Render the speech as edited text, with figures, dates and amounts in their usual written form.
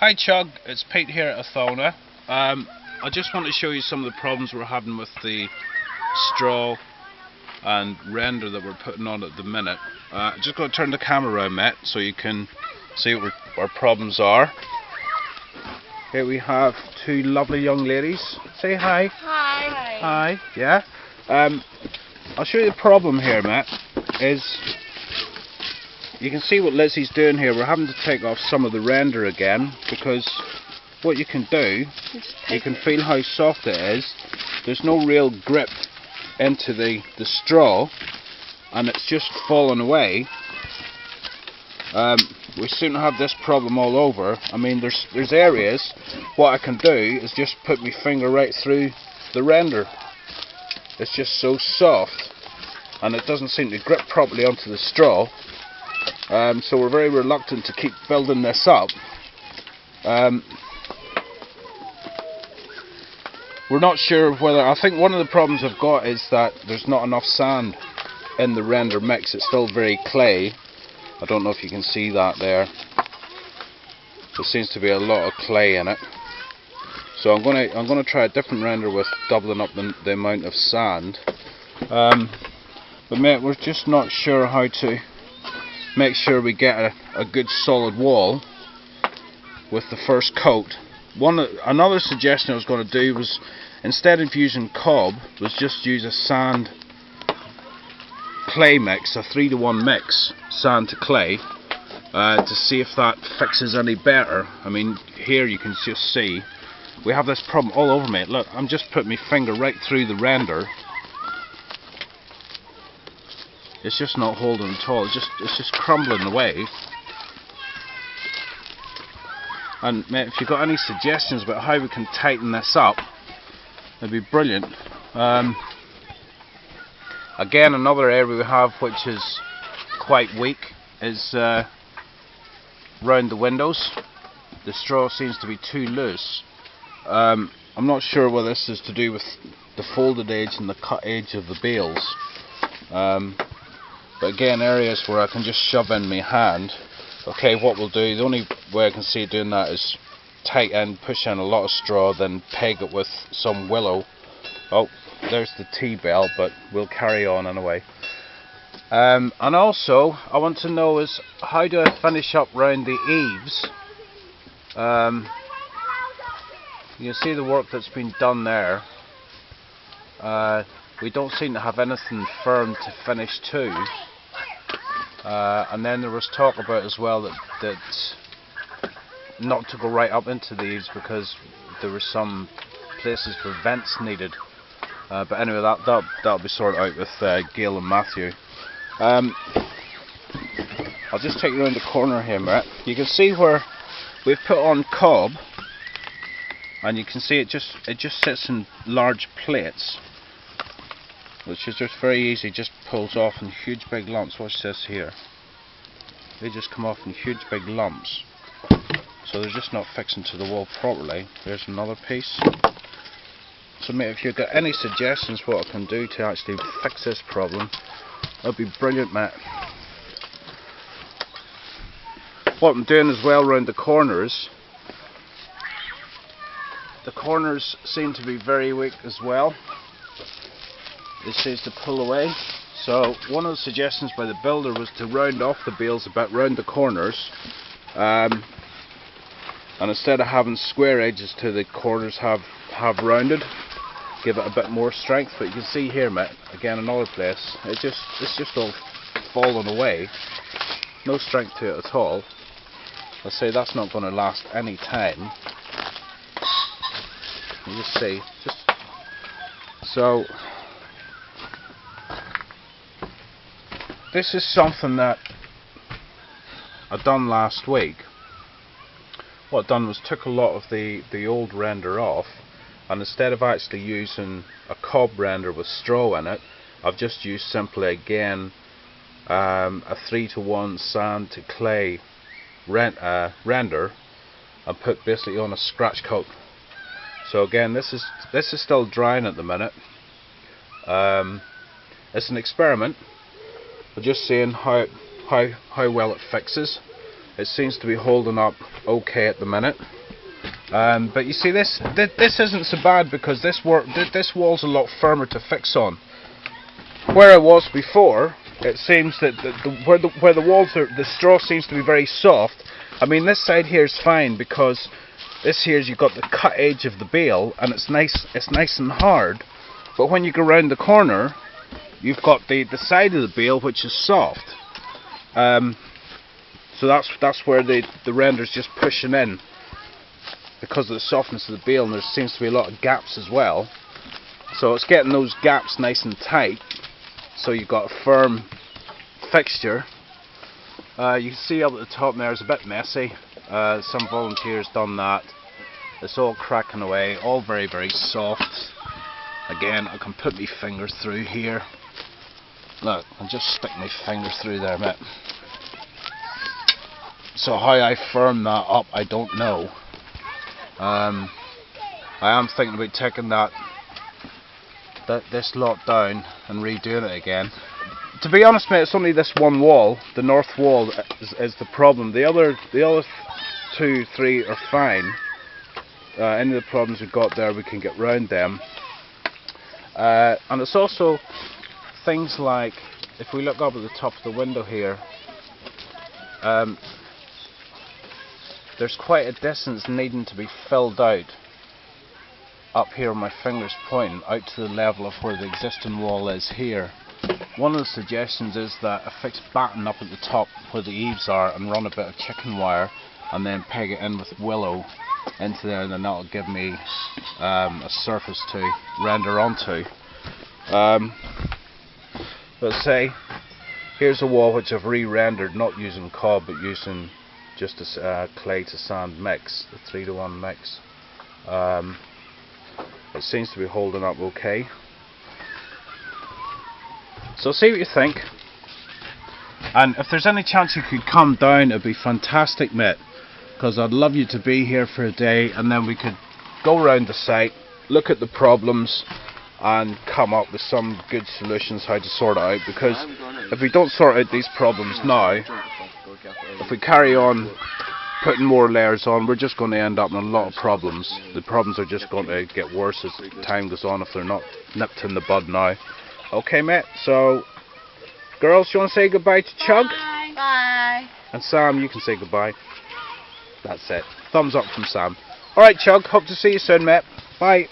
Hi Chug, it's Pete here at Othona. I just want to show you some of the problems we're having with the straw and render that we're putting on at the minute. Just going to turn the camera around, Matt, so you can see what our problems are. Here we have two lovely young ladies. Say hi. Hi. Hi. Yeah. I'll show you the problem here, Matt. You can see what Lizzie's doing here. We're having to take off some of the render again because what you can do, you can feel how soft it is. There's no real grip into the straw and it's just falling away. We seem to have this problem all over. I mean, there's areas, what I can do is just put my finger right through the render. It's just so soft and it doesn't seem to grip properly onto the straw. So we're very reluctant to keep building this up. We're not sure whether, I think one of the problems I've got is that there's not enough sand in the render mix. It's still very clay. I don't know if you can see that there. There seems to be a lot of clay in it. So I'm gonna try a different render with doubling up the amount of sand. But mate, we're just not sure how to make sure we get a good solid wall with the first coat. Another suggestion I was going to do was, instead of using cob, was just use a sand clay mix, a 3-to-1 mix, sand to clay, to see if that fixes any better. I mean, here you can just see we have this problem all over, mate. Look, I'm just putting my finger right through the render. It's just not holding at all. It's just crumbling away. And mate, if you've got any suggestions about how we can tighten this up, it'd be brilliant. Again, another area we have which is quite weak is round the windows. The straw seems to be too loose. I'm not sure whether this is to do with the folded edge and the cut edge of the bales. But again, areas where I can just shove in my hand. Okay, what we'll do, the only way I can see doing that is tighten, push in a lot of straw, then peg it with some willow. Oh, there's the T-bell, but we'll carry on anyway. And also, I want to know is, how do I finish up round the eaves? You can see the work that's been done there. We don't seem to have anything firm to finish to. And then there was talk about as well that not to go right up into the eaves because there were some places for vents needed. But anyway, that'll be sorted out with Gail and Matthew. I'll just take you around the corner here, Matt. You can see where we've put on cob, and you can see it just sits in large plates, which is just very easy, just pulls off in huge big lumps. Watch this here. They just come off in huge big lumps. So they're just not fixing to the wall properly. There's another piece. So mate, if you've got any suggestions what I can do to actually fix this problem, that'd be brilliant, Matt. What I'm doing as well around the corners seem to be very weak as well. It seems to pull away. So one of the suggestions by the builder was to round off the bales a bit round the corners, and instead of having square edges to the corners, have rounded, give it a bit more strength. But you can see here, mate, again another place, it's just all falling away, no strength to it at all. I say that's not going to last any time. You just see, so. This is something that I done last week. What I done was took a lot of the old render off, and instead of actually using a cob render with straw in it, I've just used simply again a 3-to-1 sand to clay render, and put basically on a scratch coat. So again, this is still drying at the minute. It's an experiment. We're just seeing how well it fixes. it seems to be holding up okay at the minute. But you see, this isn't so bad because this wall's a lot firmer to fix on. Where it was before, it seems that where the walls are, the straw seems to be very soft. I mean, this side here is fine because this here's you've got the cut edge of the bale and it's nice and hard. But when you go round the corner, you've got the side of the bale which is soft. So that's where the render's just pushing in because of the softness of the bale, and there seems to be a lot of gaps as well. So it's getting those gaps nice and tight, so you've got a firm fixture. You can see up at the top there it's a bit messy. Some volunteers done that. It's all cracking away, all very, very soft. Again, I can put my finger through here. Look, I'll just stick my finger through there, mate. So how I firm that up, I don't know. I am thinking about taking this lot down and redoing it again. To be honest, mate, it's only this one wall, the north wall, is the problem. The other 2, 3 are fine. Any of the problems we've got there, we can get round them. And it's also things like, if we look up at the top of the window here, there's quite a distance needing to be filled out up here on my fingers pointing out to the level of where the existing wall is here. One of the suggestions is that I fix batten up at the top where the eaves are and run a bit of chicken wire and then peg it in with willow into there, and then that'll give me a surface to render onto. But say, here's a wall which I've re-rendered, not using cob but using just a clay to sand mix, the 3-to-1 mix. It seems to be holding up okay. So see what you think, and if there's any chance you could come down, it'd be fantastic, mate, because I'd love you to be here for a day, and then we could go around the site, look at the problems and come up with some good solutions how to sort it out. Because if we don't sort out these problems now, if we carry on putting more layers on, we're just going to end up in a lot of problems. The problems are just going to get worse as time goes on if they're not nipped in the bud now. Okay, mate, so girls, you want to say goodbye to Chug? Bye. Bye. And Sam, you can say goodbye. That's it. Thumbs up from Sam. Alright, Chug, hope to see you soon, mate. Bye.